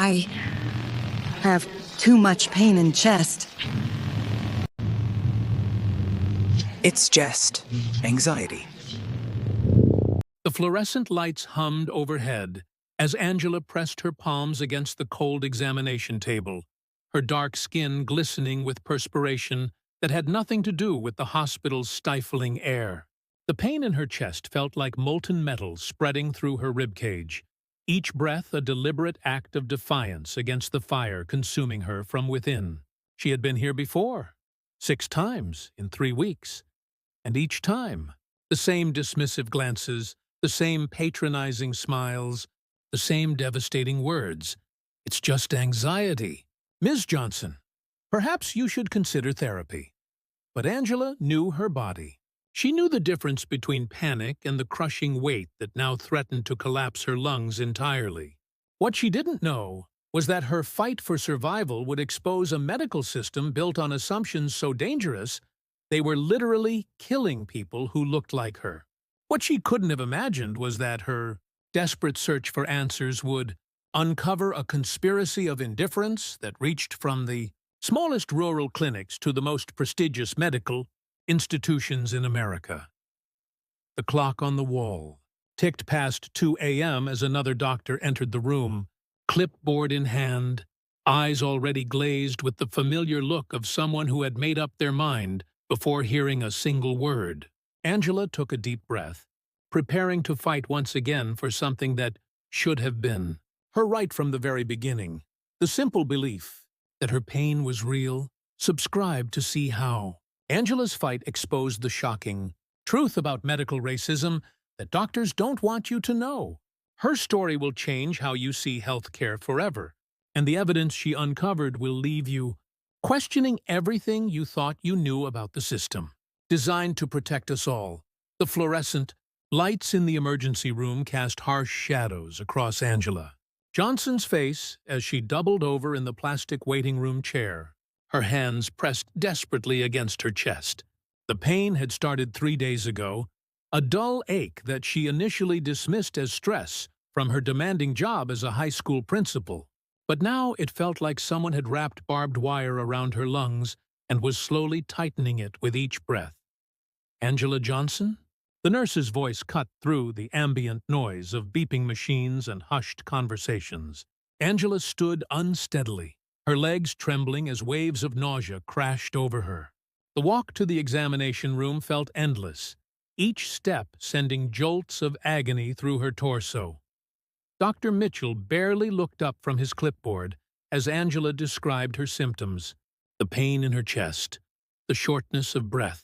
I have too much pain in chest. It's just anxiety. The fluorescent lights hummed overhead as Angela pressed her palms against the cold examination table, her dark skin glistening with perspiration that had nothing to do with the hospital's stifling air. The pain in her chest felt like molten metal spreading through her ribcage, each breath a deliberate act of defiance against the fire consuming her from within. She had been here before, 6 times in 3 weeks, and each time, the same dismissive glances, the same patronizing smiles, the same devastating words. It's just anxiety. Ms. Johnson, perhaps you should consider therapy. But Angela knew her body. She knew the difference between panic and the crushing weight that now threatened to collapse her lungs entirely. What she didn't know was that her fight for survival would expose a medical system built on assumptions so dangerous they were literally killing people who looked like her. What she couldn't have imagined was that her desperate search for answers would uncover a conspiracy of indifference that reached from the smallest rural clinics to the most prestigious medical institutions in America. The clock on the wall ticked past 2 a.m. as another doctor entered the room, clipboard in hand, eyes already glazed with the familiar look of someone who had made up their mind before hearing a single word. Angela took a deep breath, preparing to fight once again for something that should have been her right from the very beginning. The simple belief that her pain was real, subscribed to see how. Angela's fight exposed the shocking truth about medical racism that doctors don't want you to know. Her story will change how you see healthcare forever, and the evidence she uncovered will leave you questioning everything you thought you knew about the system. Designed to protect us all, the fluorescent lights in the emergency room cast harsh shadows across Angela Johnson's face as she doubled over in the plastic waiting room chair, her hands pressed desperately against her chest. The pain had started 3 days ago, a dull ache that she initially dismissed as stress from her demanding job as a high school principal. But now it felt like someone had wrapped barbed wire around her lungs and was slowly tightening it with each breath. Angela Johnson? The nurse's voice cut through the ambient noise of beeping machines and hushed conversations. Angela stood unsteadily, her legs trembling as waves of nausea crashed over her. The walk to the examination room felt endless, each step sending jolts of agony through her torso. Dr. Mitchell barely looked up from his clipboard as Angela described her symptoms: the pain in her chest, the shortness of breath,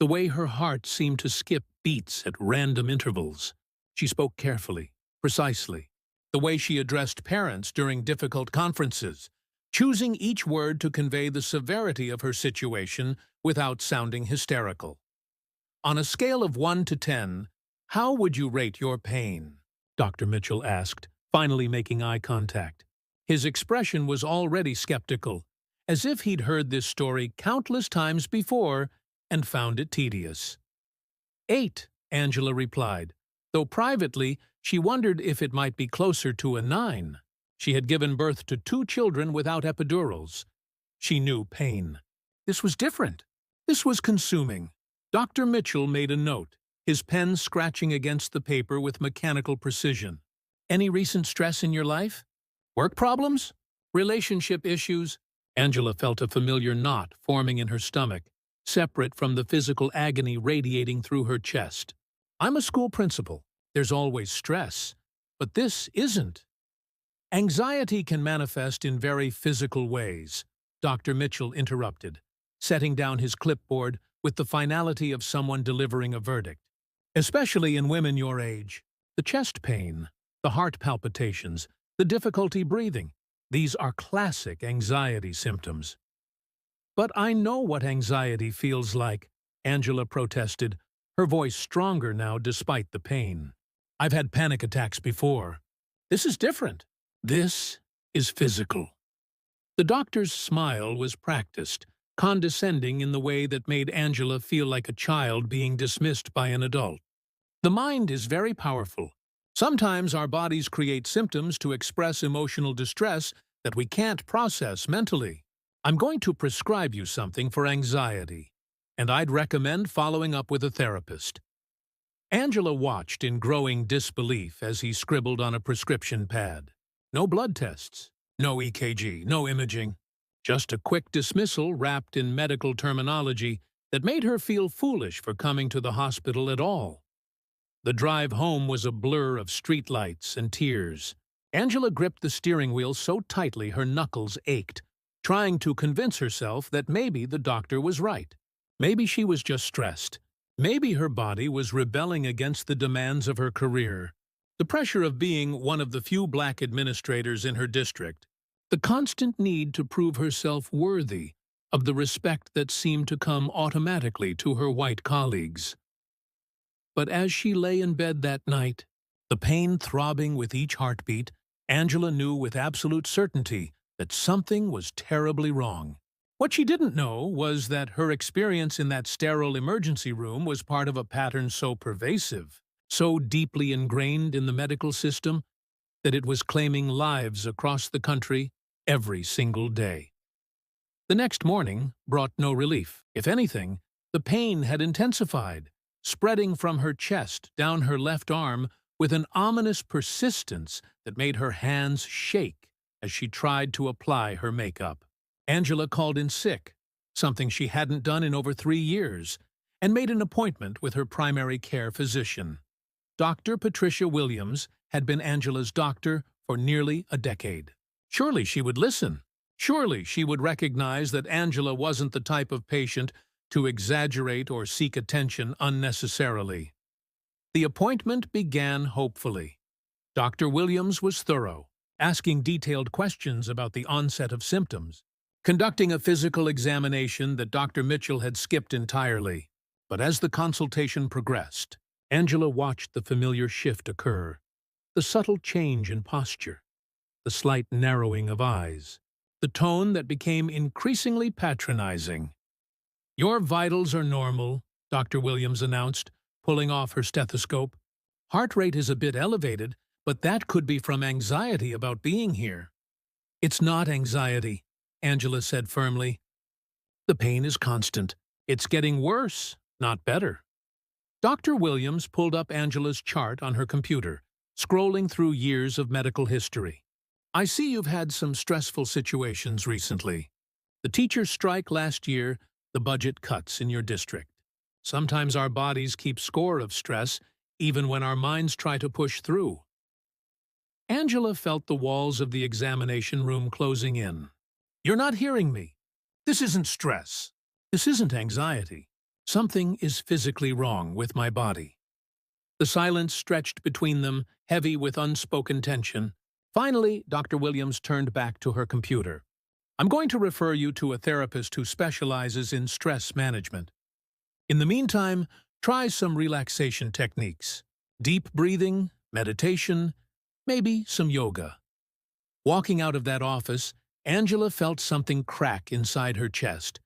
the way her heart seemed to skip beats at random intervals. She spoke carefully, precisely, the way she addressed parents during difficult conferences, choosing each word to convey the severity of her situation without sounding hysterical. On a scale of 1 to 10, how would you rate your pain? Dr. Mitchell asked, finally making eye contact. His expression was already skeptical, as if he'd heard this story countless times before and found it tedious. 8, Angela replied, though privately she wondered if it might be closer to a 9. She had given birth to 2 children without epidurals. She knew pain. This was different. This was consuming. Dr. Mitchell made a note, his pen scratching against the paper with mechanical precision. Any recent stress in your life? Work problems? Relationship issues? Angela felt a familiar knot forming in her stomach, separate from the physical agony radiating through her chest. I'm a school principal. There's always stress. But this isn't. Anxiety can manifest in very physical ways, Dr. Mitchell interrupted, setting down his clipboard with the finality of someone delivering a verdict. Especially in women your age, the chest pain, the heart palpitations, the difficulty breathing, these are classic anxiety symptoms. But I know what anxiety feels like, Angela protested, her voice stronger now despite the pain. I've had panic attacks before. This is different. This is physical. The doctor's smile was practiced, condescending in the way that made Angela feel like a child being dismissed by an adult. The mind is very powerful, Sometimes our bodies create symptoms to express emotional distress that we can't process mentally. I'm going to prescribe you something for anxiety, and I'd recommend following up with a therapist. Angela watched in growing disbelief as he scribbled on a prescription pad. No blood tests, no EKG, no imaging. Just a quick dismissal wrapped in medical terminology that made her feel foolish for coming to the hospital at all. The drive home was a blur of streetlights and tears. Angela gripped the steering wheel so tightly her knuckles ached, trying to convince herself that maybe the doctor was right. Maybe she was just stressed. Maybe her body was rebelling against the demands of her career. The pressure of being one of the few black administrators in her district. The constant need to prove herself worthy of the respect that seemed to come automatically to her white colleagues. But as she lay in bed that night, the pain throbbing with each heartbeat, Angela knew with absolute certainty that something was terribly wrong. What she didn't know was that her experience in that sterile emergency room was part of a pattern so pervasive, so deeply ingrained in the medical system, that it was claiming lives across the country every single day. The next morning brought no relief. If anything, the pain had intensified, spreading from her chest down her left arm with an ominous persistence that made her hands shake as she tried to apply her makeup. Angela called in sick, something she hadn't done in over 3 years, and made an appointment with her primary care physician. Dr. Patricia Williams had been Angela's doctor for nearly a decade. Surely she would listen. Surely she would recognize that Angela wasn't the type of patient to exaggerate or seek attention unnecessarily. The appointment began hopefully. Dr. Williams was thorough, asking detailed questions about the onset of symptoms, conducting a physical examination that Dr. Mitchell had skipped entirely. But as the consultation progressed, Angela watched the familiar shift occur, the subtle change in posture, the slight narrowing of eyes, the tone that became increasingly patronizing. "Your vitals are normal," Dr. Williams announced, pulling off her stethoscope. "Heart rate is a bit elevated, but that could be from anxiety about being here." "It's not anxiety," Angela said firmly. "The pain is constant. It's getting worse, not better." Dr. Williams pulled up Angela's chart on her computer, scrolling through years of medical history. "I see you've had some stressful situations recently. The teacher's strike last year, the budget cuts in your district. Sometimes our bodies keep score of stress, even when our minds try to push through." Angela felt the walls of the examination room closing in. "You're not hearing me. This isn't stress. This isn't anxiety. Something is physically wrong with my body." The silence stretched between them, heavy with unspoken tension. Finally, Dr. Williams turned back to her computer. "I'm going to refer you to a therapist who specializes in stress management. In the meantime, try some relaxation techniques. Deep breathing, meditation, maybe some yoga." Walking out of that office, Angela felt something crack inside her chest.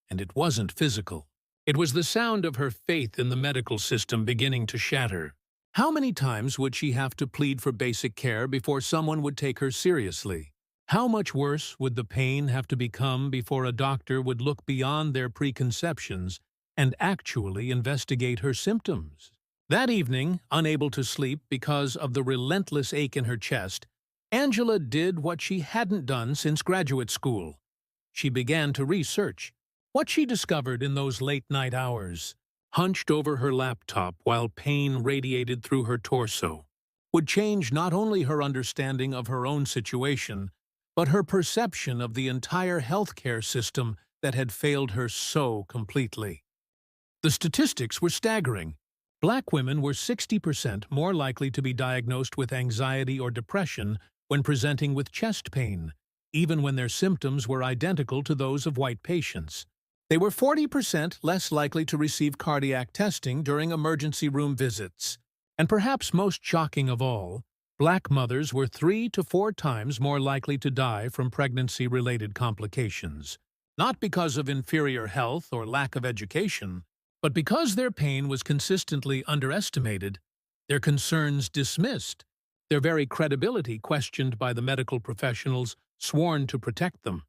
And it wasn't physical. It was the sound of her faith in the medical system beginning to shatter. How many times would she have to plead for basic care before someone would take her seriously? How much worse would the pain have to become before a doctor would look beyond their preconceptions and actually investigate her symptoms? That evening, unable to sleep because of the relentless ache in her chest, Angela did what she hadn't done since graduate school. She began to research. What she discovered in those late-night hours, hunched over her laptop while pain radiated through her torso, would change not only her understanding of her own situation, but her perception of the entire healthcare system that had failed her so completely. The statistics were staggering. Black women were 60% more likely to be diagnosed with anxiety or depression when presenting with chest pain, even when their symptoms were identical to those of white patients. They were 40% less likely to receive cardiac testing during emergency room visits. And perhaps most shocking of all, Black mothers were 3 to 4 times more likely to die from pregnancy-related complications, not because of inferior health or lack of education, but because their pain was consistently underestimated. their concerns dismissed, their very credibility questioned by the medical professionals sworn to protect them.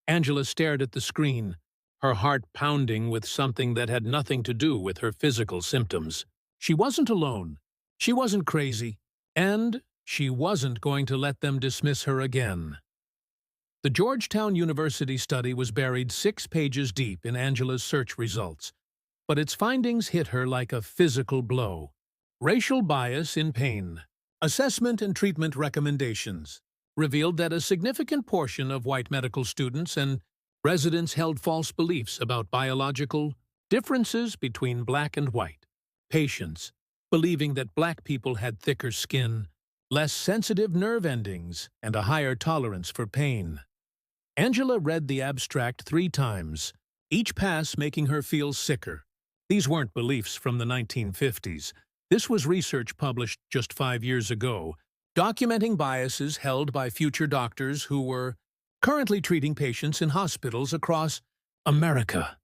Angela stared at the screen, her heart pounding with something that had nothing to do with her physical symptoms. She wasn't alone. She wasn't crazy. And she wasn't going to let them dismiss her again. The Georgetown University study was buried 6 pages deep in Angela's search results, but its findings hit her like a physical blow. Racial bias in pain. Assessment and treatment recommendations revealed that a significant portion of white medical students and residents held false beliefs about biological differences between black and white patients, believing that black people had thicker skin, less sensitive nerve endings, and a higher tolerance for pain. Angela read the abstract 3 times, each pass making her feel sicker. These weren't beliefs from the 1950s. This was research published just 5 years ago, documenting biases held by future doctors who were currently treating patients in hospitals across America.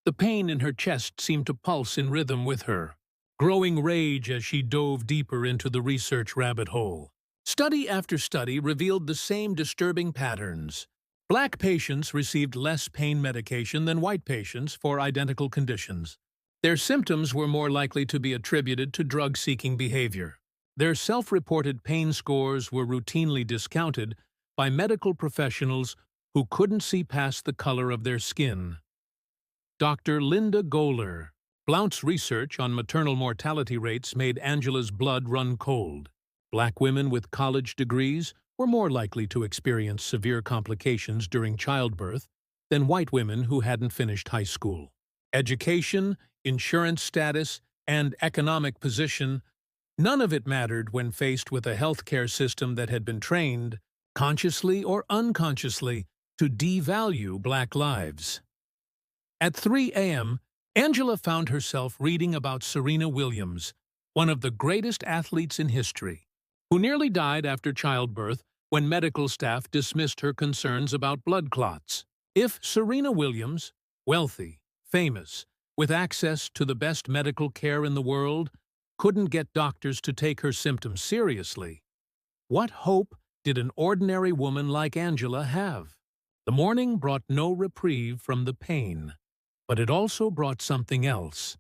The pain in her chest seemed to pulse in rhythm with her, growing rage as she dove deeper into the research rabbit hole. Study after study revealed the same disturbing patterns. Black patients received less pain medication than white patients for identical conditions. Their symptoms were more likely to be attributed to drug-seeking behavior. Their self-reported pain scores were routinely discounted by medical professionals who couldn't see past the color of their skin. Dr. Linda Goler. Blount's research on maternal mortality rates made Angela's blood run cold. Black women with college degrees were more likely to experience severe complications during childbirth than white women who hadn't finished high school. Education, insurance status, and economic position, none of it mattered when faced with a healthcare system that had been trained, consciously or unconsciously, to devalue black lives. At 3 a.m., Angela found herself reading about Serena Williams, one of the greatest athletes in history, who nearly died after childbirth when medical staff dismissed her concerns about blood clots. If Serena Williams, wealthy, famous, with access to the best medical care in the world, couldn't get doctors to take her symptoms seriously, what hope did an ordinary woman like Angela have? The morning brought no reprieve from the pain, but it also brought something else: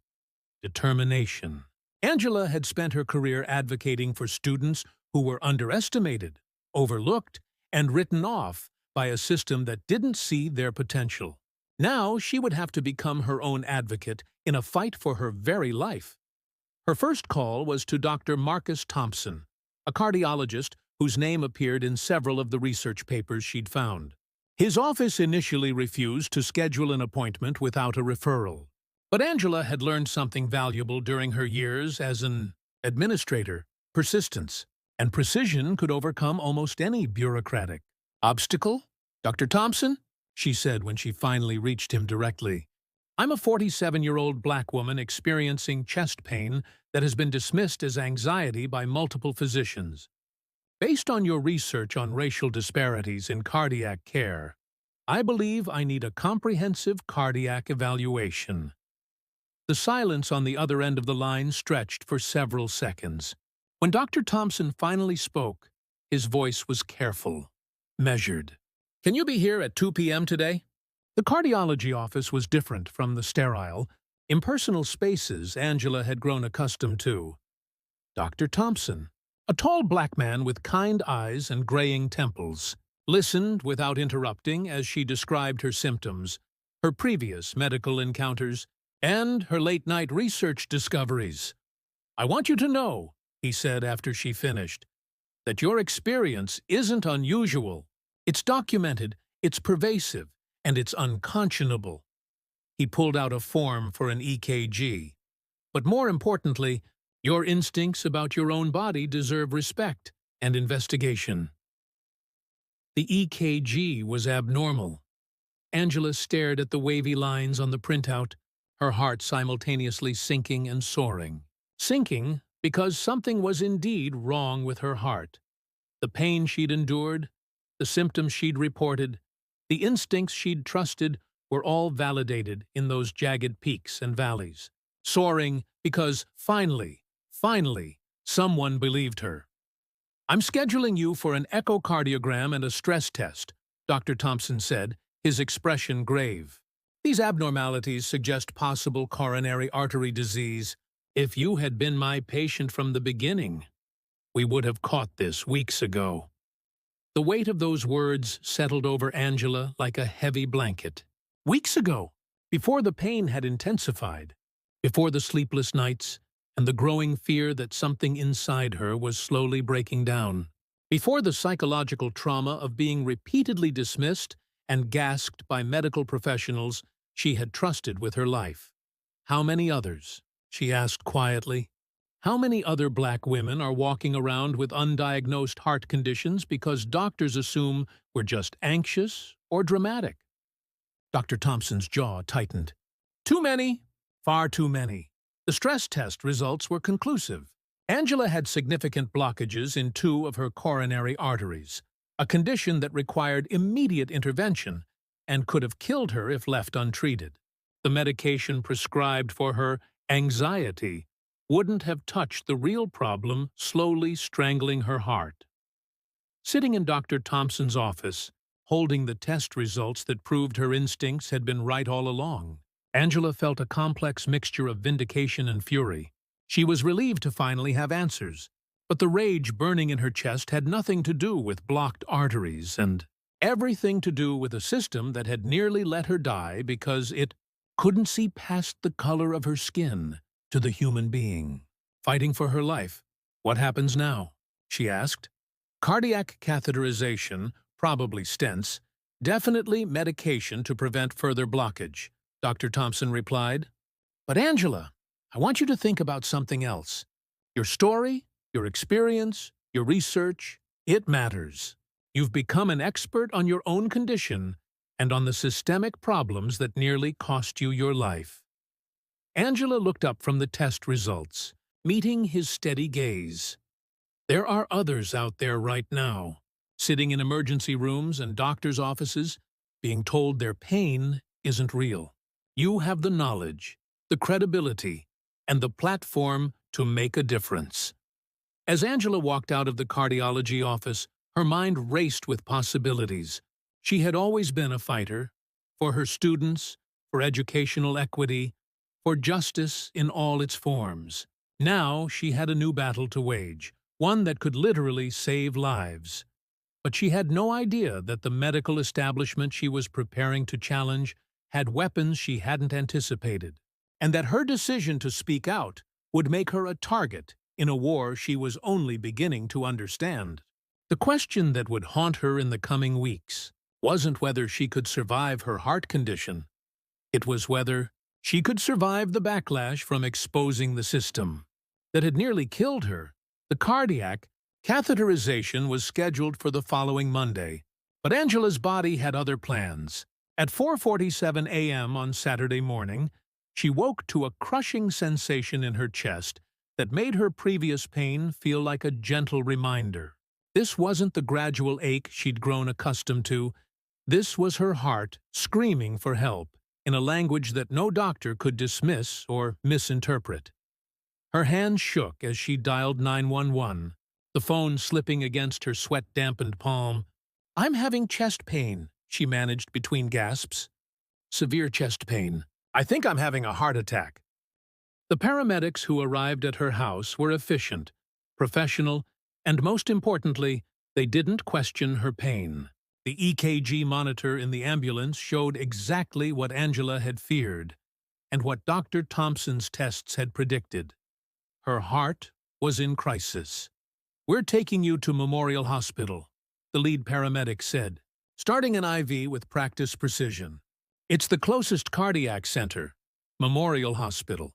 determination. Angela had spent her career advocating for students who were underestimated, overlooked, and written off by a system that didn't see their potential. Now she would have to become her own advocate in a fight for her very life. Her first call was to Dr. Marcus Thompson, a cardiologist whose name appeared in several of the research papers she'd found. His office initially refused to schedule an appointment without a referral, but Angela had learned something valuable during her years as an administrator: persistence and precision could overcome almost any bureaucratic obstacle. "Dr. Thompson," she said when she finally reached him directly, "I'm a 47-year-old black woman experiencing chest pain that has been dismissed as anxiety by multiple physicians. Based on your research on racial disparities in cardiac care, I believe I need a comprehensive cardiac evaluation." The silence on the other end of the line stretched for several seconds. When Dr. Thompson finally spoke, his voice was careful, measured. "Can you be here at 2 p.m. today?" The cardiology office was different from the sterile, impersonal spaces Angela had grown accustomed to. Dr. Thompson, a tall black man with kind eyes and graying temples, listened without interrupting as she described her symptoms, her previous medical encounters, and her late-night research discoveries. "I want you to know," he said after she finished, "that your experience isn't unusual. It's documented, it's pervasive, and it's unconscionable." He pulled out a form for an EKG. "But more importantly, your instincts about your own body deserve respect and investigation." The EKG was abnormal. Angela stared at the wavy lines on the printout, her heart simultaneously sinking and soaring. Sinking because something was indeed wrong with her heart. The pain she'd endured, the symptoms she'd reported, the instincts she'd trusted were all validated in those jagged peaks and valleys. Soaring because, finally, Finally, someone believed her. "I'm scheduling you for an echocardiogram and a stress test," Dr. Thompson said, his expression grave. "These abnormalities suggest possible coronary artery disease. If you had been my patient from the beginning, we would have caught this weeks ago." The weight of those words settled over Angela like a heavy blanket. Weeks ago, before the pain had intensified, before the sleepless nights and the growing fear that something inside her was slowly breaking down, before the psychological trauma of being repeatedly dismissed and gasped by medical professionals she had trusted with her life. "How many others?" she asked quietly. "How many other black women are walking around with undiagnosed heart conditions because doctors assume we're just anxious or dramatic?" Dr. Thompson's jaw tightened. "Too many. Far too many." The stress test results were conclusive. Angela had significant blockages in 2 of her coronary arteries, a condition that required immediate intervention and could have killed her if left untreated. The medication prescribed for her anxiety wouldn't have touched the real problem slowly strangling her heart. Sitting in Dr. Thompson's office, holding the test results that proved her instincts had been right all along, Angela felt a complex mixture of vindication and fury. She was relieved to finally have answers, but the rage burning in her chest had nothing to do with blocked arteries and everything to do with a system that had nearly let her die because it couldn't see past the color of her skin to the human being. Fighting for her life. "What happens now?" she asked. "Cardiac catheterization, probably stents, definitely medication to prevent further blockage," Dr. Thompson replied. "But Angela, I want you to think about something else. Your story, your experience, your research, it matters. You've become an expert on your own condition and on the systemic problems that nearly cost you your life." Angela looked up from the test results, meeting his steady gaze. "There are others out there right now, sitting in emergency rooms and doctors' offices, being told their pain isn't real. You have the knowledge, the credibility, and the platform to make a difference." As Angela walked out of the cardiology office, her mind raced with possibilities. She had always been a fighter, for her students, for educational equity, for justice in all its forms. Now she had a new battle to wage, one that could literally save lives. But she had no idea that the medical establishment she was preparing to challenge had weapons she hadn't anticipated, and that her decision to speak out would make her a target in a war she was only beginning to understand. The question that would haunt her in the coming weeks wasn't whether she could survive her heart condition. It was whether she could survive the backlash from exposing the system that had nearly killed her. The cardiac catheterization was scheduled for the following Monday, but Angela's body had other plans. At 4:47 a.m. on Saturday morning, she woke to a crushing sensation in her chest that made her previous pain feel like a gentle reminder. This wasn't the gradual ache she'd grown accustomed to. This was her heart screaming for help in a language that no doctor could dismiss or misinterpret. Her hands shook as she dialed 911, the phone slipping against her sweat-dampened palm. "I'm having chest pain," she managed between gasps. "Severe chest pain. I think I'm having a heart attack." The paramedics who arrived at her house were efficient, professional, and most importantly, they didn't question her pain. The EKG monitor in the ambulance showed exactly what Angela had feared, and what Dr. Thompson's tests had predicted. Her heart was in crisis. "We're taking you to Memorial Hospital," the lead paramedic said, starting an IV with practice precision. "It's the closest cardiac center, Memorial Hospital."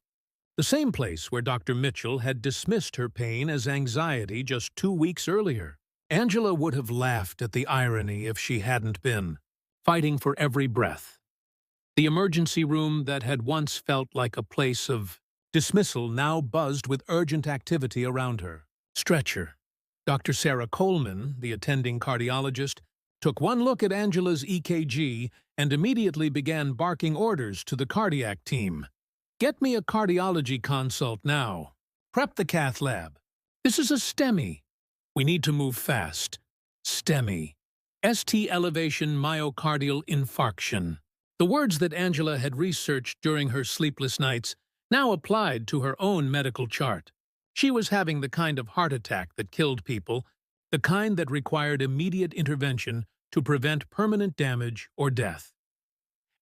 The same place where Dr. Mitchell had dismissed her pain as anxiety just 2 weeks earlier. Angela would have laughed at the irony if she hadn't been, fighting for every breath. The emergency room that had once felt like a place of dismissal now buzzed with urgent activity around her. Stretcher. Dr. Sarah Coleman, the attending cardiologist, took one look at Angela's EKG and immediately began barking orders to the cardiac team. "Get me a cardiology consult now. Prep the cath lab. This is a STEMI. We need to move fast. STEMI. ST elevation myocardial infarction. The words that Angela had researched during her sleepless nights now applied to her own medical chart. She was having the kind of heart attack that killed people, the kind that required immediate intervention to prevent permanent damage or death.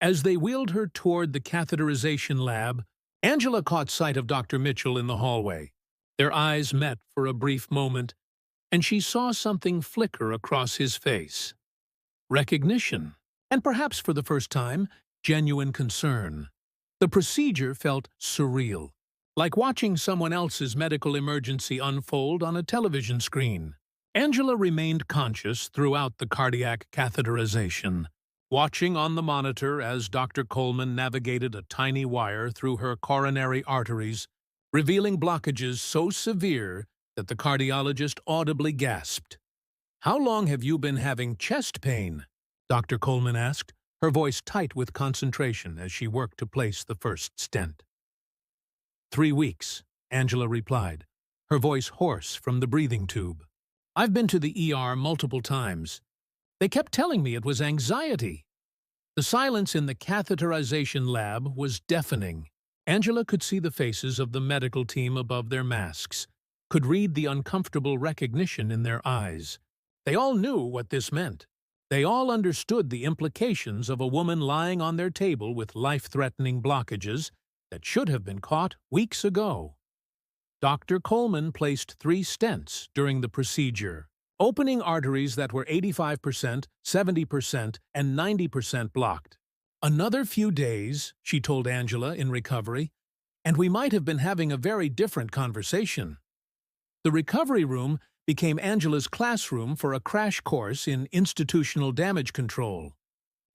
As they wheeled her toward the catheterization lab, Angela caught sight of Dr. Mitchell in the hallway. Their eyes met for a brief moment, and she saw something flicker across his face. Recognition, and perhaps for the first time, genuine concern. The procedure felt surreal, like watching someone else's medical emergency unfold on a television screen. Angela remained conscious throughout the cardiac catheterization, watching on the monitor as Dr. Coleman navigated a tiny wire through her coronary arteries, revealing blockages so severe that the cardiologist audibly gasped. "How long have you been having chest pain?" Dr. Coleman asked, her voice tight with concentration as she worked to place the first stent. 3 weeks, Angela replied, her voice hoarse from the breathing tube. "I've been to the ER multiple times. They kept telling me it was anxiety." The silence in the catheterization lab was deafening. Angela could see the faces of the medical team above their masks, could read the uncomfortable recognition in their eyes. They all knew what this meant. They all understood the implications of a woman lying on their table with life-threatening blockages that should have been caught weeks ago. Dr. Coleman placed 3 stents during the procedure, opening arteries that were 85%, 70%, and 90% blocked. "Another few days," she told Angela in recovery, "and we might have been having a very different conversation." The recovery room became Angela's classroom for a crash course in institutional damage control.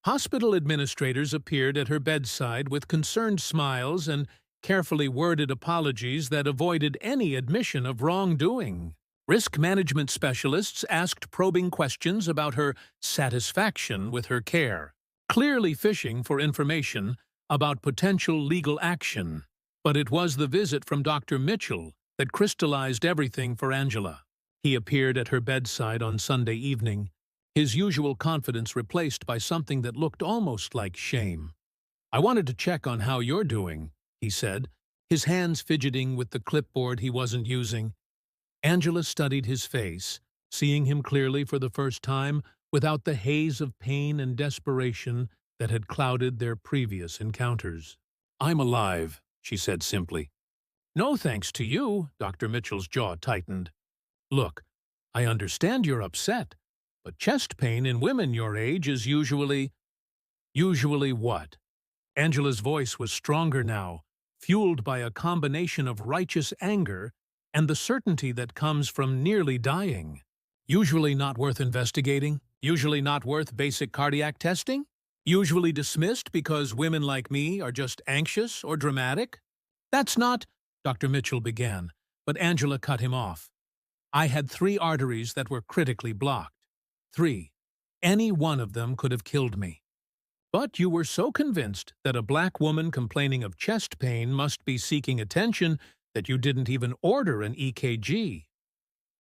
Hospital administrators appeared at her bedside with concerned smiles and carefully worded apologies that avoided any admission of wrongdoing. Risk management specialists asked probing questions about her satisfaction with her care, clearly fishing for information about potential legal action. But it was the visit from Dr. Mitchell that crystallized everything for Angela. He appeared at her bedside on Sunday evening, his usual confidence replaced by something that looked almost like shame. "I wanted to check on how you're doing," he said, his hands fidgeting with the clipboard he wasn't using. Angela studied his face, seeing him clearly for the first time without the haze of pain and desperation that had clouded their previous encounters. "I'm alive," she said simply. "No thanks to you," Dr. Mitchell's jaw tightened. "Look, I understand you're upset, but chest pain in women your age is usually—" "Usually what?" Angela's voice was stronger now, fueled by a combination of righteous anger and the certainty that comes from nearly dying. "Usually not worth investigating? Usually not worth basic cardiac testing? Usually dismissed because women like me are just anxious or dramatic?" "That's not—" Dr. Mitchell began, but Angela cut him off. "I had 3 arteries that were critically blocked. 3. Any one of them could have killed me. But you were so convinced that a black woman complaining of chest pain must be seeking attention that you didn't even order an EKG."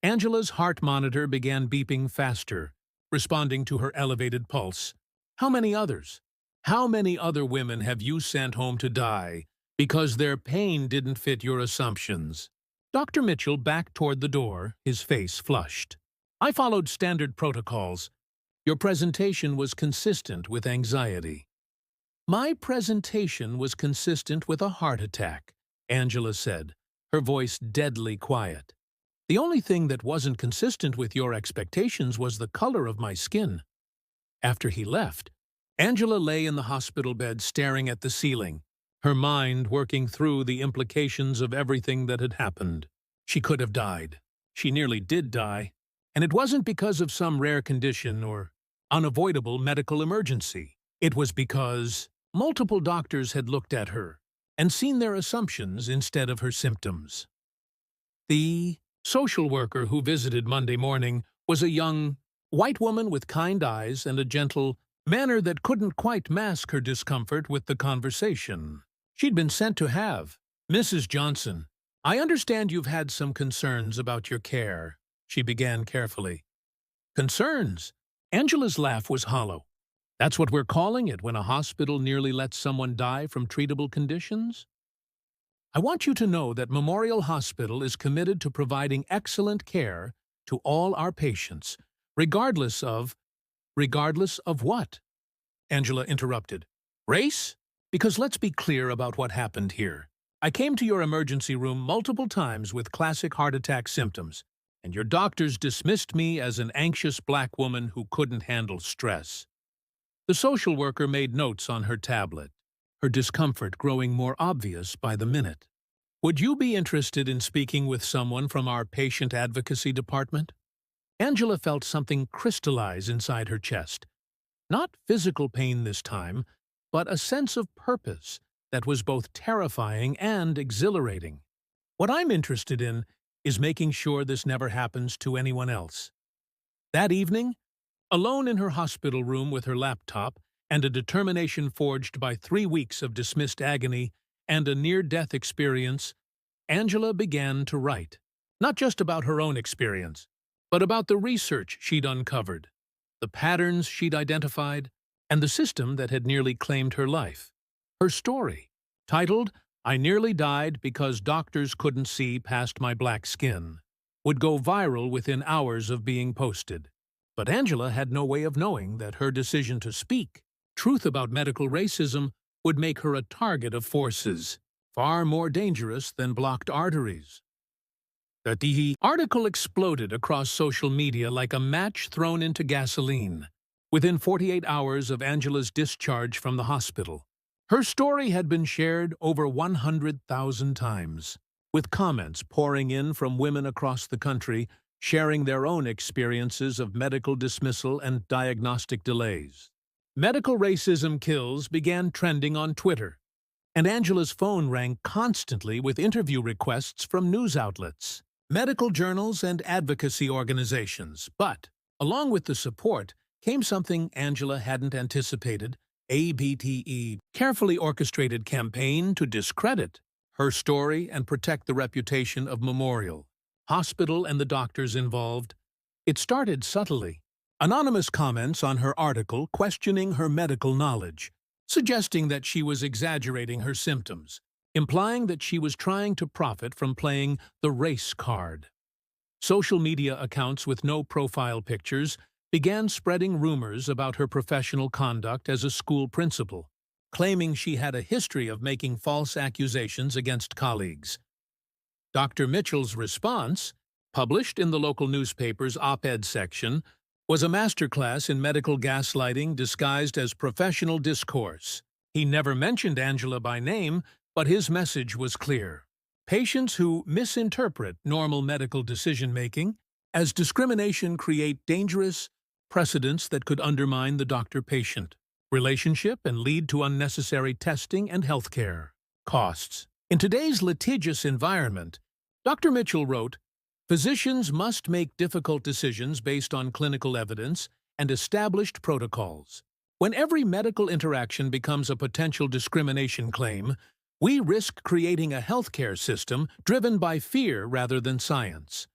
Angela's heart monitor began beeping faster, responding to her elevated pulse. "How many others? How many other women have you sent home to die because their pain didn't fit your assumptions?" Dr. Mitchell backed toward the door, his face flushed. "I followed standard protocols. Your presentation was consistent with anxiety." "My presentation was consistent with a heart attack," Angela said, her voice deadly quiet. "The only thing that wasn't consistent with your expectations was the color of my skin." After he left, Angela lay in the hospital bed staring at the ceiling, her mind working through the implications of everything that had happened. She could have died. She nearly did die. And it wasn't because of some rare condition or unavoidable medical emergency. It was because multiple doctors had looked at her and seen their assumptions instead of her symptoms. The social worker who visited Monday morning was a young, white woman with kind eyes and a gentle manner that couldn't quite mask her discomfort with the conversation. She'd been sent to have Mrs. Johnson, I understand you've had some concerns about your care, she began carefully. Concerns? Angela's laugh was hollow. That's what we're calling it when a hospital nearly lets someone die from treatable conditions? I want you to know that Memorial Hospital is committed to providing excellent care to all our patients, regardless of— Regardless of what? Angela interrupted. Race? Because let's be clear about what happened here. I came to your emergency room multiple times with classic heart attack symptoms, and your doctors dismissed me as an anxious black woman who couldn't handle stress. The social worker made notes on her tablet, her discomfort growing more obvious by the minute. Would you be interested in speaking with someone from our patient advocacy department? Angela felt something crystallize inside her chest. Not physical pain this time, but a sense of purpose that was both terrifying and exhilarating. What I'm interested in is making sure this never happens to anyone else. That evening, alone in her hospital room with her laptop and a determination forged by 3 weeks of dismissed agony and a near-death experience, Angela began to write. Not just about her own experience, but about the research she'd uncovered, the patterns she'd identified, and the system that had nearly claimed her life. Her story, titled, I Nearly Died Because Doctors Couldn't See Past My Black Skin, would go viral within hours of being posted. But Angela had no way of knowing that her decision to speak truth about medical racism would make her a target of forces far more dangerous than blocked arteries. The article exploded across social media like a match thrown into gasoline. Within 48 hours of Angela's discharge from the hospital, her story had been shared over 100,000 times, with comments pouring in from women across the country sharing their own experiences of medical dismissal and diagnostic delays. Medical racism kills began trending on Twitter, and Angela's phone rang constantly with interview requests from news outlets, medical journals, and advocacy organizations. But, along with the support, came something Angela hadn't anticipated: a carefully orchestrated campaign to discredit her story and protect the reputation of Memorial Hospital and the doctors involved. It started subtly. Anonymous comments on her article questioning her medical knowledge, suggesting that she was exaggerating her symptoms, implying that she was trying to profit from playing the race card. Social media accounts with no profile pictures began spreading rumors about her professional conduct as a school principal, claiming she had a history of making false accusations against colleagues. Dr. Mitchell's response, published in the local newspaper's op-ed section, was a masterclass in medical gaslighting disguised as professional discourse. He never mentioned Angela by name, but his message was clear. Patients who misinterpret normal medical decision-making as discrimination create dangerous precedents that could undermine the doctor-patient relationship and lead to unnecessary testing and healthcare costs. In today's litigious environment, Dr. Mitchell wrote, physicians must make difficult decisions based on clinical evidence and established protocols. When every medical interaction becomes a potential discrimination claim, we risk creating a healthcare system driven by fear rather than science.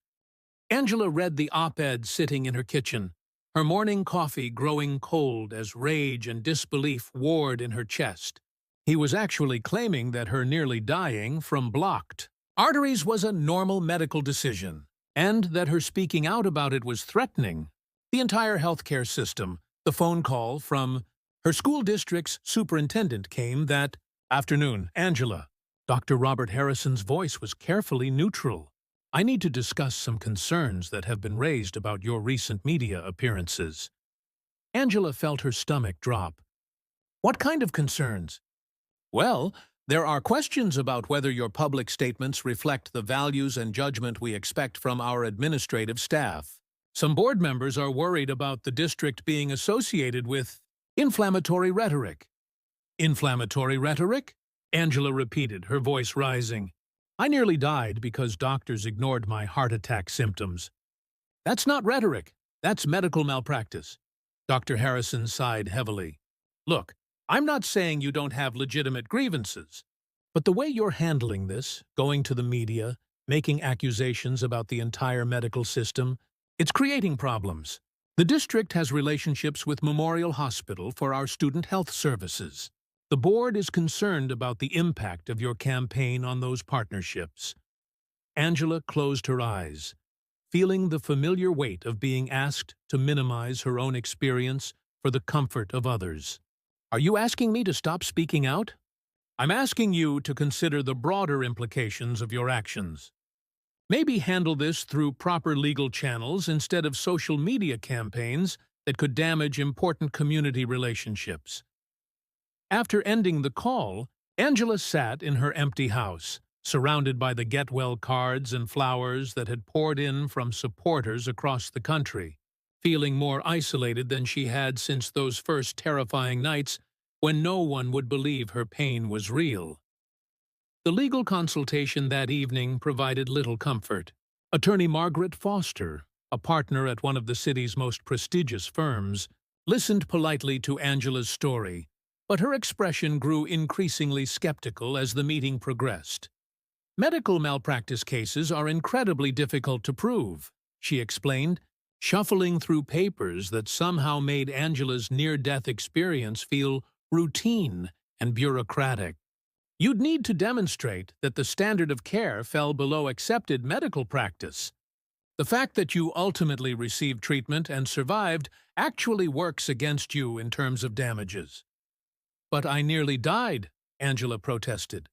Angela read the op-ed sitting in her kitchen, her morning coffee growing cold as rage and disbelief warred in her chest. He was actually claiming that her nearly dying from blocked arteries was a normal medical decision, and that her speaking out about it was threatening the entire healthcare system. The phone call from her school district's superintendent came that afternoon. Angela. Dr. Robert Harrison's voice was carefully neutral. I need to discuss some concerns that have been raised about your recent media appearances. Angela felt her stomach drop. What kind of concerns? Well, there are questions about whether your public statements reflect the values and judgment we expect from our administrative staff. Some board members are worried about the district being associated with inflammatory rhetoric. Inflammatory rhetoric? Angela repeated, her voice rising. I nearly died because doctors ignored my heart attack symptoms. That's not rhetoric. That's medical malpractice. Dr. Harrison sighed heavily. Look, I'm not saying you don't have legitimate grievances. But the way you're handling this, going to the media, making accusations about the entire medical system, it's creating problems. The district has relationships with Memorial Hospital for our student health services. The board is concerned about the impact of your campaign on those partnerships. Angela closed her eyes, feeling the familiar weight of being asked to minimize her own experience for the comfort of others. Are you asking me to stop speaking out? I'm asking you to consider the broader implications of your actions. Maybe handle this through proper legal channels instead of social media campaigns that could damage important community relationships. After ending the call, Angela sat in her empty house, surrounded by the get well cards and flowers that had poured in from supporters across the country, feeling more isolated than she had since those first terrifying nights when no one would believe her pain was real. The legal consultation that evening provided little comfort. Attorney Margaret Foster, a partner at one of the city's most prestigious firms, listened politely to Angela's story, but her expression grew increasingly skeptical as the meeting progressed. Medical malpractice cases are incredibly difficult to prove, she explained, shuffling through papers that somehow made Angela's near-death experience feel routine and bureaucratic. You'd need to demonstrate that the standard of care fell below accepted medical practice. The fact that you ultimately received treatment and survived actually works against you in terms of damages. But I nearly died, Angela protested.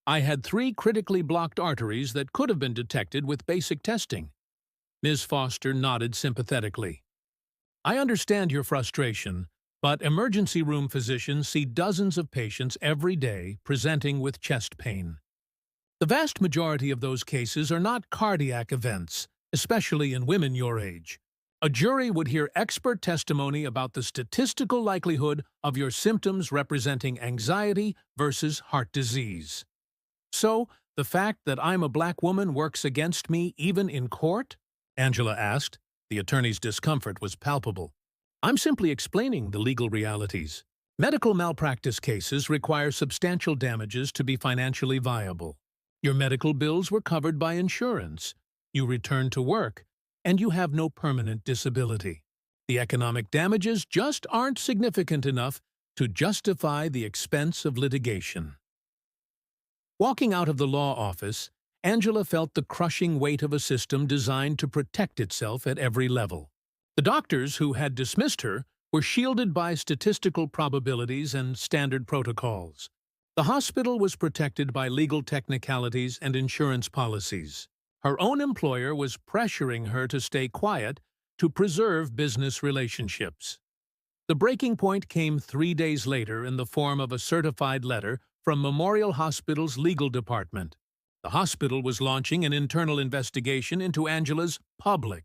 I had 3 critically blocked arteries that could have been detected with basic testing. Ms. Foster nodded sympathetically. I understand your frustration, but emergency room physicians see dozens of patients every day presenting with chest pain. The vast majority of those cases are not cardiac events, especially in women your age. A jury would hear expert testimony about the statistical likelihood of your symptoms representing anxiety versus heart disease. So, the fact that I'm a black woman works against me even in court? Angela asked. The attorney's discomfort was palpable. I'm simply explaining the legal realities. Medical malpractice cases require substantial damages to be financially viable. Your medical bills were covered by insurance. You returned to work, and you have no permanent disability. The economic damages just aren't significant enough to justify the expense of litigation. Walking out of the law office, Angela felt the crushing weight of a system designed to protect itself at every level. The doctors who had dismissed her were shielded by statistical probabilities and standard protocols. The hospital was protected by legal technicalities and insurance policies. Her own employer was pressuring her to stay quiet to preserve business relationships. The breaking point came 3 days later in the form of a certified letter from Memorial Hospital's legal department. The hospital was launching an internal investigation into Angela's public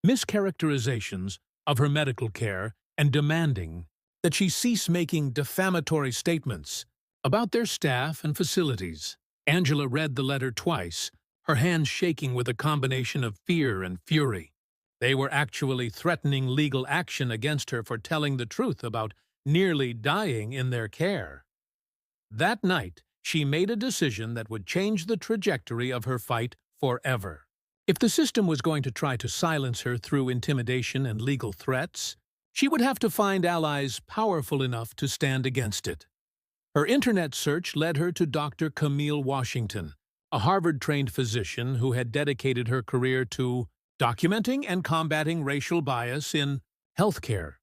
mischaracterizations of her medical care and demanding that she cease making defamatory statements about their staff and facilities. Angela read the letter twice, her hands shaking with a combination of fear and fury. They were actually threatening legal action against her for telling the truth about nearly dying in their care. That night, she made a decision that would change the trajectory of her fight forever. If the system was going to try to silence her through intimidation and legal threats, she would have to find allies powerful enough to stand against it. Her internet search led her to Dr. Camille Washington, a Harvard-trained physician who had dedicated her career to documenting and combating racial bias in healthcare.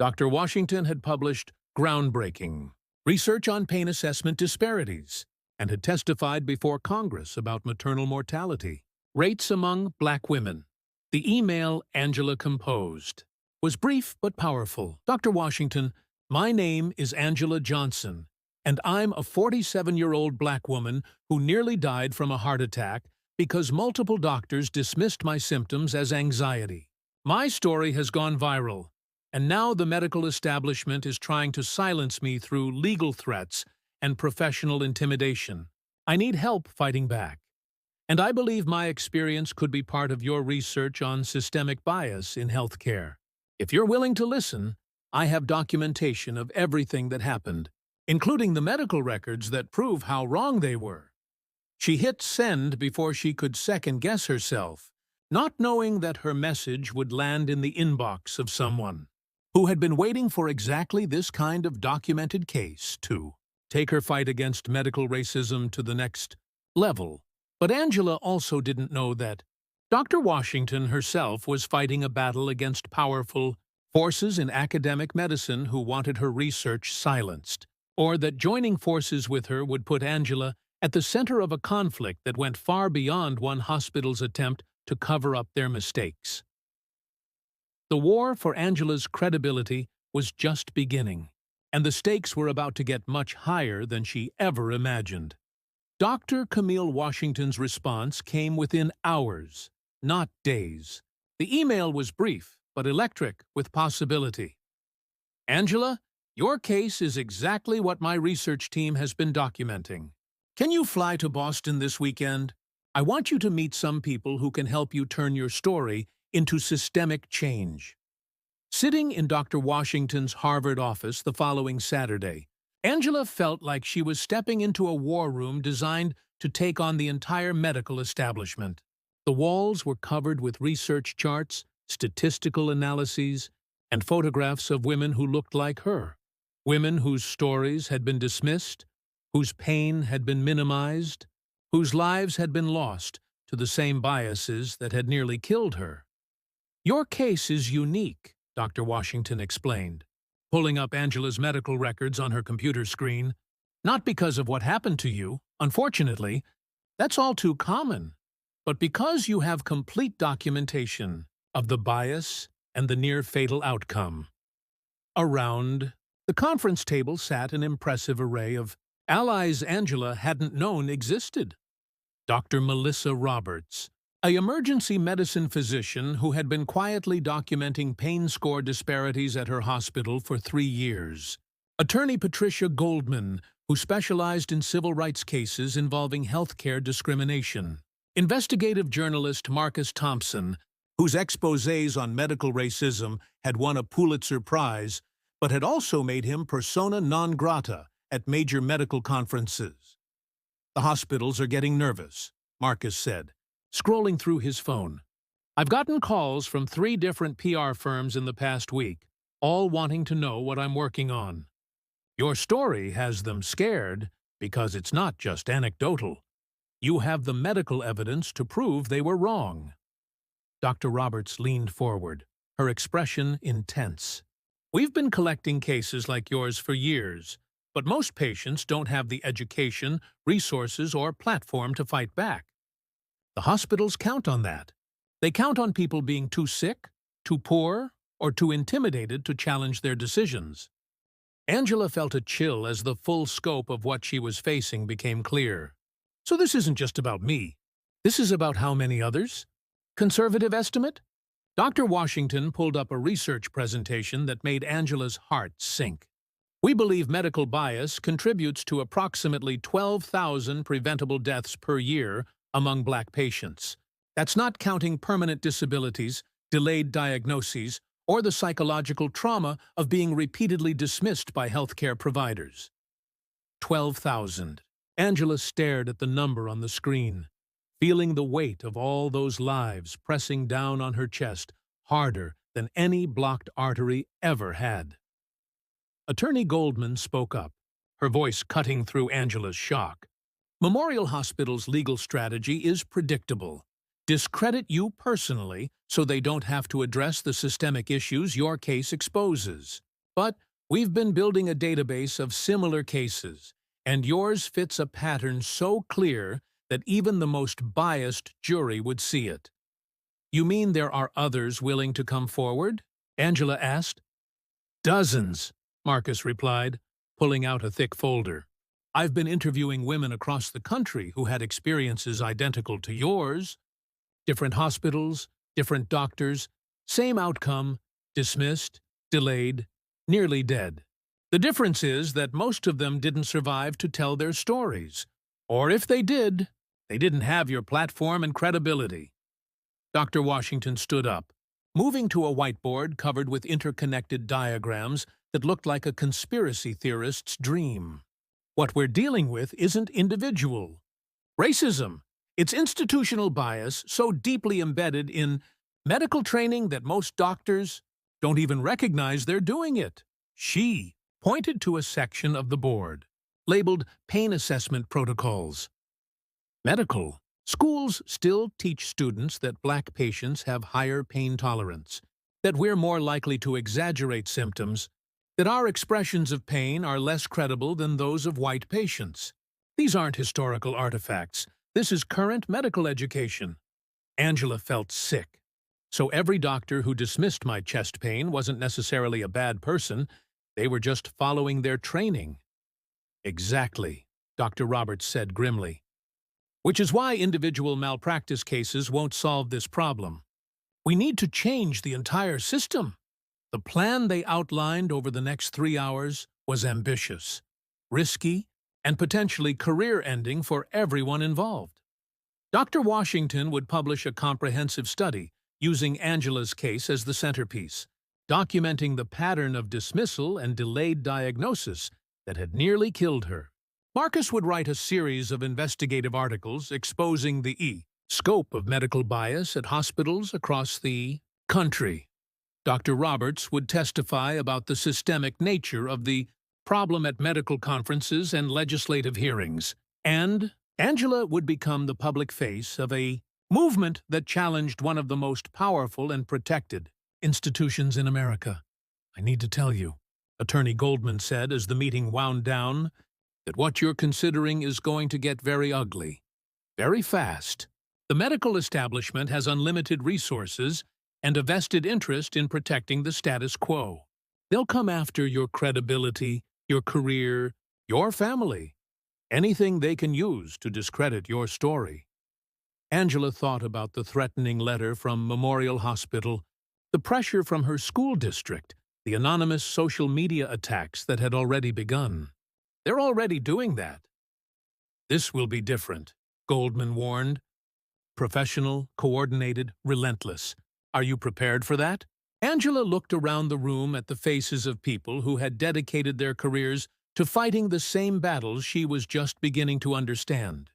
Dr. Washington had published groundbreaking research on pain assessment disparities and had testified before Congress about maternal mortality rates among black women. The email Angela composed was brief but powerful. Dr. Washington, my name is Angela Johnson, and I'm a 47-year-old black woman who nearly died from a heart attack because multiple doctors dismissed my symptoms as anxiety. My story has gone viral, and now the medical establishment is trying to silence me through legal threats and professional intimidation. I need help fighting back. And I believe my experience could be part of your research on systemic bias in healthcare. If you're willing to listen, I have documentation of everything that happened, including the medical records that prove how wrong they were. She hit send before she could second-guess herself, not knowing that her message would land in the inbox of someone who had been waiting for exactly this kind of documented case to take her fight against medical racism to the next level. But Angela also didn't know that Dr. Washington herself was fighting a battle against powerful forces in academic medicine who wanted her research silenced, or that joining forces with her would put Angela at the center of a conflict that went far beyond one hospital's attempt to cover up their mistakes. The war for Angela's credibility was just beginning, and the stakes were about to get much higher than she ever imagined. Dr. Camille Washington's response came within hours, not days. The email was brief, but electric with possibility. Angela, your case is exactly what my research team has been documenting. Can you fly to Boston this weekend? I want you to meet some people who can help you turn your story into systemic change. Sitting in Dr. Washington's Harvard office the following Saturday, Angela felt like she was stepping into a war room designed to take on the entire medical establishment. The walls were covered with research charts, statistical analyses, and photographs of women who looked like her. Women whose stories had been dismissed, whose pain had been minimized, whose lives had been lost to the same biases that had nearly killed her. Your case is unique, Dr. Washington explained, pulling up Angela's medical records on her computer screen. Not because of what happened to you, unfortunately, that's all too common, but because you have complete documentation of the bias and the near-fatal outcome. Around the conference table sat an impressive array of allies Angela hadn't known existed. Dr. Melissa Roberts, an emergency medicine physician who had been quietly documenting pain score disparities at her hospital for 3 years. Attorney Patricia Goldman, who specialized in civil rights cases involving healthcare discrimination. Investigative journalist Marcus Thompson, whose exposés on medical racism had won a Pulitzer Prize, but had also made him persona non grata at major medical conferences. The hospitals are getting nervous, Marcus said, scrolling through his phone. I've gotten calls from 3 different PR firms in the past week, all wanting to know what I'm working on. Your story has them scared because it's not just anecdotal. You have the medical evidence to prove they were wrong. Dr. Roberts leaned forward, her expression intense. We've been collecting cases like yours for years, but most patients don't have the education, resources, or platform to fight back. The hospitals count on that. They count on people being too sick, too poor, or too intimidated to challenge their decisions. Angela felt a chill as the full scope of what she was facing became clear. So this isn't just about me. This is about how many others? Conservative estimate? Dr. Washington pulled up a research presentation that made Angela's heart sink. We believe medical bias contributes to approximately 12,000 preventable deaths per year among Black patients. That's not counting permanent disabilities, delayed diagnoses, or the psychological trauma of being repeatedly dismissed by healthcare providers. 12,000. Angela stared at the number on the screen, feeling the weight of all those lives pressing down on her chest harder than any blocked artery ever had. Attorney Goldman spoke up, her voice cutting through Angela's shock. Memorial Hospital's legal strategy is predictable. Discredit you personally so they don't have to address the systemic issues your case exposes. But we've been building a database of similar cases, and yours fits a pattern so clear that even the most biased jury would see it. You mean there are others willing to come forward? Angela asked. Dozens, Marcus replied, pulling out a thick folder. I've been interviewing women across the country who had experiences identical to yours. Different hospitals, different doctors, same outcome, dismissed, delayed, nearly dead. The difference is that most of them didn't survive to tell their stories. Or if they did, they didn't have your platform and credibility. Dr. Washington stood up, moving to a whiteboard covered with interconnected diagrams that looked like a conspiracy theorist's dream. What we're dealing with isn't individual racism. It's institutional bias so deeply embedded in medical training that most doctors don't even recognize they're doing it. She pointed to a section of the board, labeled Pain Assessment Protocols. Medical schools still teach students that Black patients have higher pain tolerance, that we're more likely to exaggerate symptoms, that our expressions of pain are less credible than those of white patients. These aren't historical artifacts. This is current medical education. Angela felt sick. So every doctor who dismissed my chest pain wasn't necessarily a bad person. They were just following their training. Exactly, Dr. Roberts said grimly. Which is why individual malpractice cases won't solve this problem. We need to change the entire system. The plan they outlined over the next 3 hours was ambitious, risky, and potentially career-ending for everyone involved. Dr. Washington would publish a comprehensive study using Angela's case as the centerpiece, documenting the pattern of dismissal and delayed diagnosis that had nearly killed her. Marcus would write a series of investigative articles exposing the scope of medical bias at hospitals across the country. Dr. Roberts would testify about the systemic nature of the problem at medical conferences and legislative hearings, and Angela would become the public face of a movement that challenged one of the most powerful and protected institutions in America. I need to tell you, Attorney Goldman said as the meeting wound down, that what you're considering is going to get very ugly, very fast. The medical establishment has unlimited resources and a vested interest in protecting the status quo. They'll come after your credibility, your career, your family, anything they can use to discredit your story. Angela thought about the threatening letter from Memorial Hospital, the pressure from her school district, the anonymous social media attacks that had already begun. They're already doing that. This will be different, Goldman warned. Professional, coordinated, relentless. Are you prepared for that? Angela looked around the room at the faces of people who had dedicated their careers to fighting the same battles she was just beginning to understand.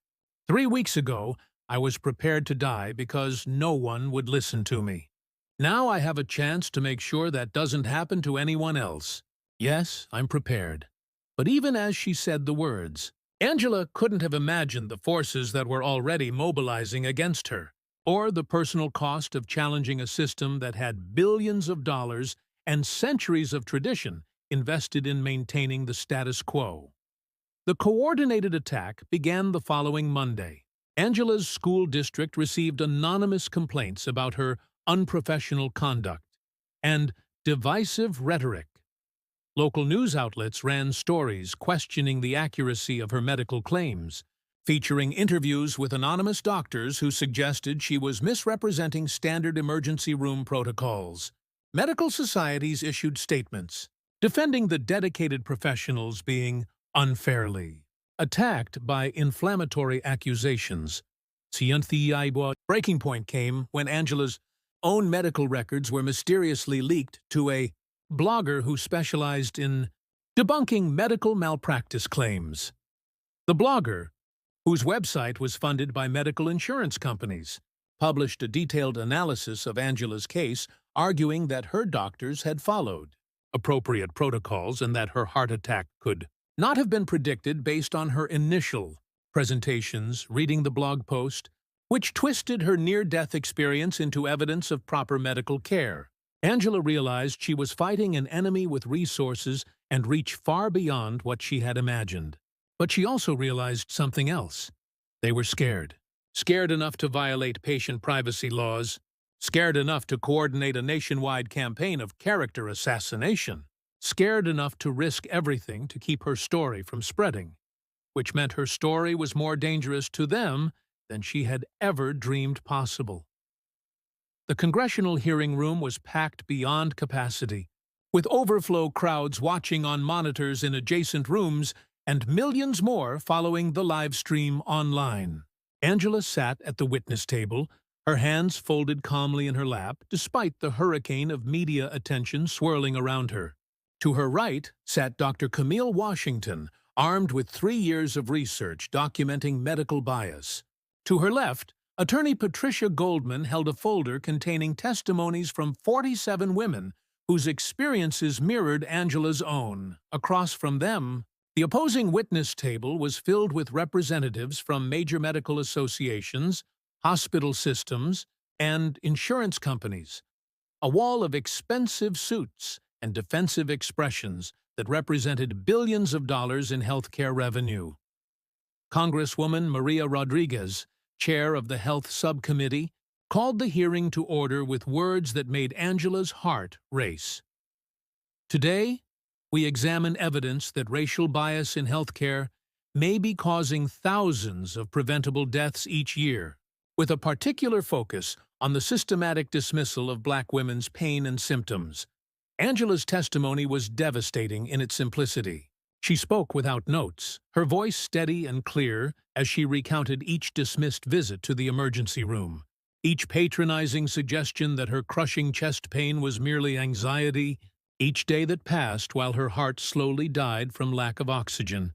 3 weeks ago, I was prepared to die because no one would listen to me. Now I have a chance to make sure that doesn't happen to anyone else. Yes, I'm prepared. But even as she said the words, Angela couldn't have imagined the forces that were already mobilizing against her, or the personal cost of challenging a system that had billions of dollars and centuries of tradition invested in maintaining the status quo. The coordinated attack began the following Monday. Angela's school district received anonymous complaints about her unprofessional conduct and divisive rhetoric. Local news outlets ran stories questioning the accuracy of her medical claims, featuring interviews with anonymous doctors who suggested she was misrepresenting standard emergency room protocols. Medical societies issued statements, defending the dedicated professionals being unfairly attacked by inflammatory accusations. Breaking point came when Angela's own medical records were mysteriously leaked to a blogger who specialized in debunking medical malpractice claims. The blogger, whose website was funded by medical insurance companies, published a detailed analysis of Angela's case, arguing that her doctors had followed appropriate protocols and that her heart attack could not have been predicted based on her initial presentations. Reading the blog post, which twisted her near-death experience into evidence of proper medical care, Angela realized she was fighting an enemy with resources and reach far beyond what she had imagined. But she also realized something else. They were scared. Scared enough to violate patient privacy laws. Scared enough to coordinate a nationwide campaign of character assassination. Scared enough to risk everything to keep her story from spreading, which meant her story was more dangerous to them than she had ever dreamed possible. The congressional hearing room was packed beyond capacity, with overflow crowds watching on monitors in adjacent rooms and millions more following the live stream online. Angela sat at the witness table, her hands folded calmly in her lap, despite the hurricane of media attention swirling around her. To her right sat Dr. Camille Washington, armed with 3 years of research documenting medical bias. To her left, Attorney Patricia Goldman held a folder containing testimonies from 47 women whose experiences mirrored Angela's own. Across from them, the opposing witness table was filled with representatives from major medical associations, hospital systems, and insurance companies. A wall of expensive suits and defensive expressions that represented billions of dollars in healthcare revenue. Congresswoman Maria Rodriguez, chair of the Health Subcommittee, called the hearing to order with words that made Angela's heart race. Today, we examine evidence that racial bias in healthcare may be causing thousands of preventable deaths each year, with a particular focus on the systematic dismissal of Black women's pain and symptoms. Angela's testimony was devastating in its simplicity. She spoke without notes, her voice steady and clear as she recounted each dismissed visit to the emergency room, each patronizing suggestion that her crushing chest pain was merely anxiety, each day that passed while her heart slowly died from lack of oxygen.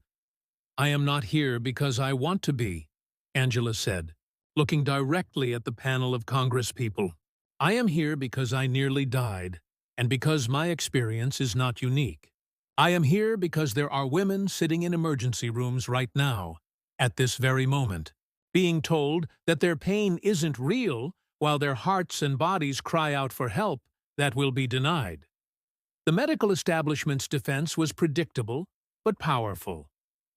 "I am not here because I want to be," Angela said, looking directly at the panel of Congresspeople. "I am here because I nearly died, and because my experience is not unique. I am here because there are women sitting in emergency rooms right now, at this very moment, being told that their pain isn't real while their hearts and bodies cry out for help that will be denied." The medical establishment's defense was predictable but powerful.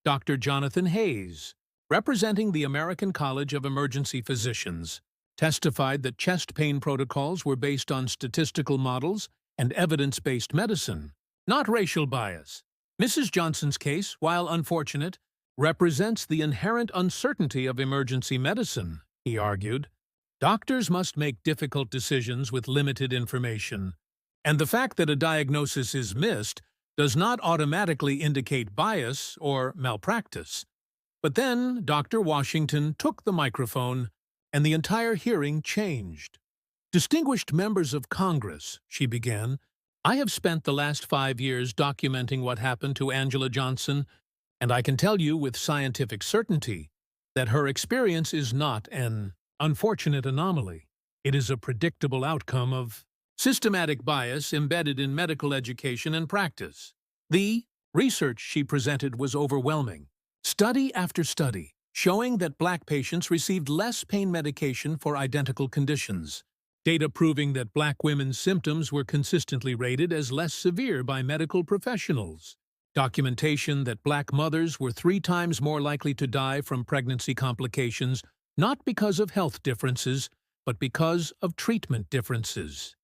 Dr. Jonathan Hayes, representing the American College of Emergency Physicians, testified that chest pain protocols were based on statistical models and evidence-based medicine, not racial bias. Mrs. Johnson's case, while unfortunate, represents the inherent uncertainty of emergency medicine, he argued. Doctors must make difficult decisions with limited information, and the fact that a diagnosis is missed does not automatically indicate bias or malpractice. But then Dr. Washington took the microphone, and the entire hearing changed. "Distinguished members of Congress," she began, "I have spent the last 5 years documenting what happened to Angela Johnson, and I can tell you with scientific certainty that her experience is not an unfortunate anomaly. It is a predictable outcome of systematic bias embedded in medical education and practice." The research she presented was overwhelming. Study after study showing that Black patients received less pain medication for identical conditions. Data proving that Black women's symptoms were consistently rated as less severe by medical professionals. Documentation that Black mothers were 3 times more likely to die from pregnancy complications, not because of health differences, but because of treatment differences.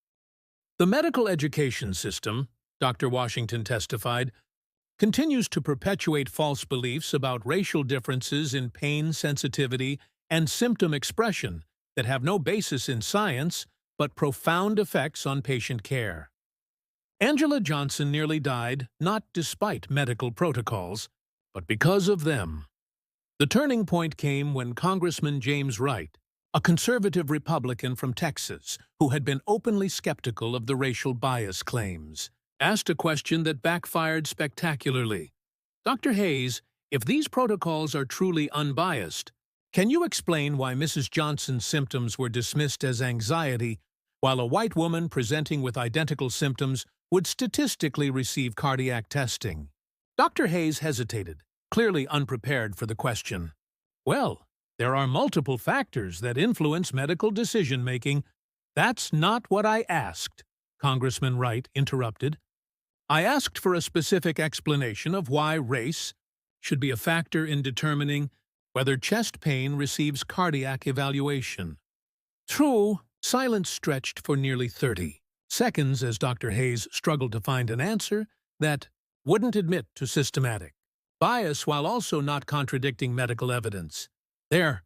The medical education system, Dr. Washington testified, continues to perpetuate false beliefs about racial differences in pain sensitivity and symptom expression that have no basis in science but profound effects on patient care. Angela Johnson nearly died not despite medical protocols, but because of them. The turning point came when Congressman James Wright, a conservative Republican from Texas who had been openly skeptical of the racial bias claims, asked a question that backfired spectacularly. "Dr. Hayes, if these protocols are truly unbiased, can you explain why Mrs. Johnson's symptoms were dismissed as anxiety, while a white woman presenting with identical symptoms would statistically receive cardiac testing?" Dr. Hayes hesitated, clearly unprepared for the question. "Well, there are multiple factors that influence medical decision-making." "That's not what I asked," Congressman Wright interrupted. "I asked for a specific explanation of why race should be a factor in determining whether chest pain receives cardiac evaluation." True, silence stretched for nearly 30 seconds as Dr. Hayes struggled to find an answer that wouldn't admit to systematic bias while also not contradicting medical evidence. There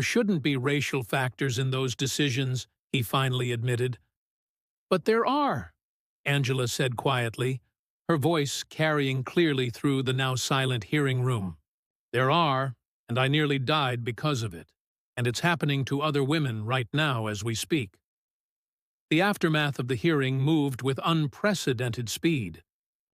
shouldn't be racial factors in those decisions," he finally admitted. "But there are," Angela said quietly, her voice carrying clearly through the now silent hearing room. "There are, and I nearly died because of it. And it's happening to other women right now as we speak." The aftermath of the hearing moved with unprecedented speed.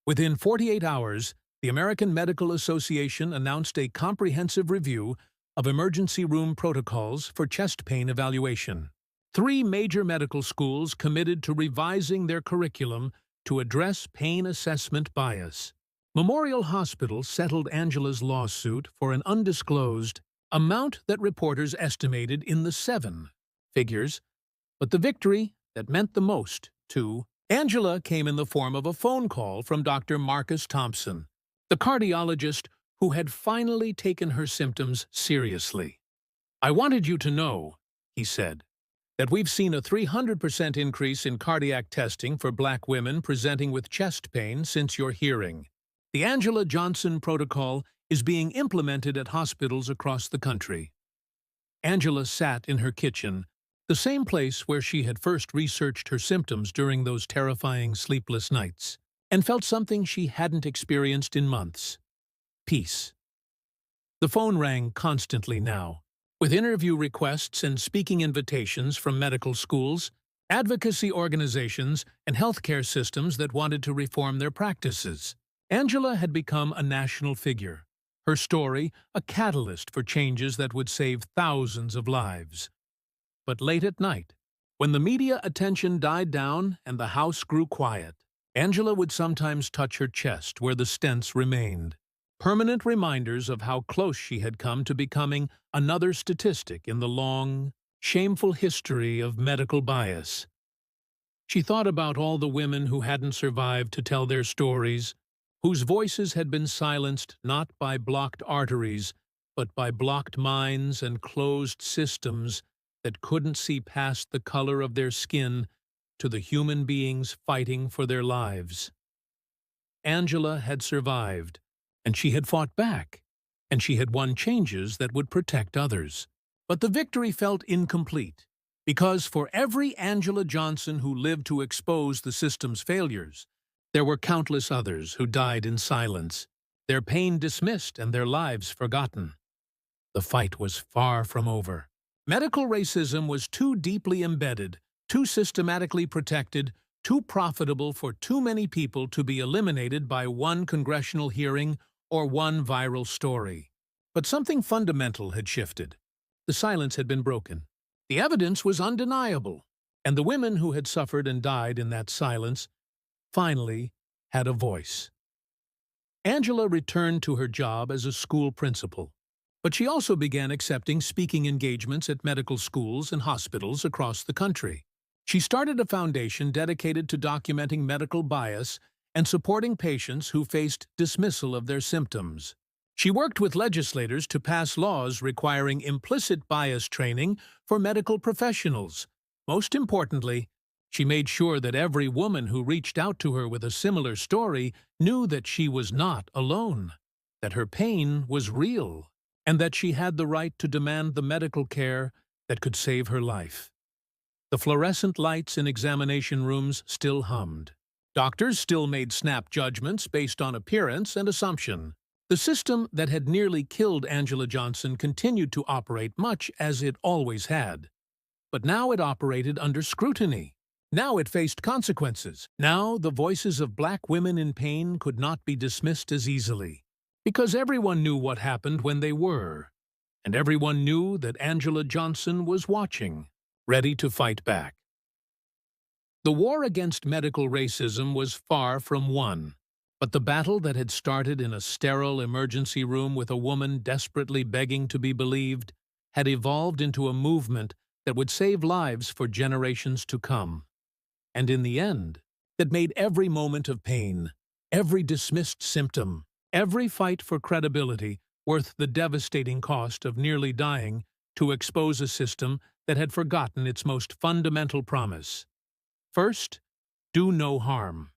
Within 48 hours, the American Medical Association announced a comprehensive review of emergency room protocols for chest pain evaluation. 3 major medical schools committed to revising their curriculum to address pain assessment bias. Memorial Hospital settled Angela's lawsuit for an undisclosed amount that reporters estimated in the 7 figures, but the victory that meant the most to Angela came in the form of a phone call from Dr. Marcus Thompson, the cardiologist who had finally taken her symptoms seriously. "I wanted you to know," he said, "that we've seen a 300% increase in cardiac testing for Black women presenting with chest pain since your hearing. The Angela Johnson protocol is being implemented at hospitals across the country." Angela sat in her kitchen, the same place where she had first researched her symptoms during those terrifying sleepless nights, and felt something she hadn't experienced in months: peace. The phone rang constantly now, with interview requests and speaking invitations from medical schools, advocacy organizations, and healthcare systems that wanted to reform their practices. Angela had become a national figure, her story a catalyst for changes that would save thousands of lives. But late at night, when the media attention died down and the house grew quiet, Angela would sometimes touch her chest where the stents remained, permanent reminders of how close she had come to becoming another statistic in the long, shameful history of medical bias. She thought about all the women who hadn't survived to tell their stories, whose voices had been silenced not by blocked arteries, but by blocked minds and closed systems that couldn't see past the color of their skin to the human beings fighting for their lives. Angela had survived, and she had fought back, and she had won changes that would protect others. But the victory felt incomplete, because for every Angela Johnson who lived to expose the system's failures, there were countless others who died in silence, their pain dismissed and their lives forgotten. The fight was far from over. Medical racism was too deeply embedded, too systematically protected, too profitable for too many people to be eliminated by one congressional hearing or one viral story. But something fundamental had shifted. The silence had been broken. The evidence was undeniable, and the women who had suffered and died in that silence finally had a voice. Angela returned to her job as a school principal, but she also began accepting speaking engagements at medical schools and hospitals across the country. She started a foundation dedicated to documenting medical bias and supporting patients who faced dismissal of their symptoms. She worked with legislators to pass laws requiring implicit bias training for medical professionals. Most importantly, she made sure that every woman who reached out to her with a similar story knew that she was not alone, that her pain was real, and that she had the right to demand the medical care that could save her life. The fluorescent lights in examination rooms still hummed. Doctors still made snap judgments based on appearance and assumption. The system that had nearly killed Angela Johnson continued to operate much as it always had. But now it operated under scrutiny. Now it faced consequences. Now the voices of Black women in pain could not be dismissed as easily, because everyone knew what happened when they were, and everyone knew that Angela Johnson was watching, ready to fight back. The war against medical racism was far from won, but the battle that had started in a sterile emergency room with a woman desperately begging to be believed had evolved into a movement that would save lives for generations to come. And in the end, that made every moment of pain, every dismissed symptom, every fight for credibility worth the devastating cost of nearly dying to expose a system that had forgotten its most fundamental promise. First, do no harm.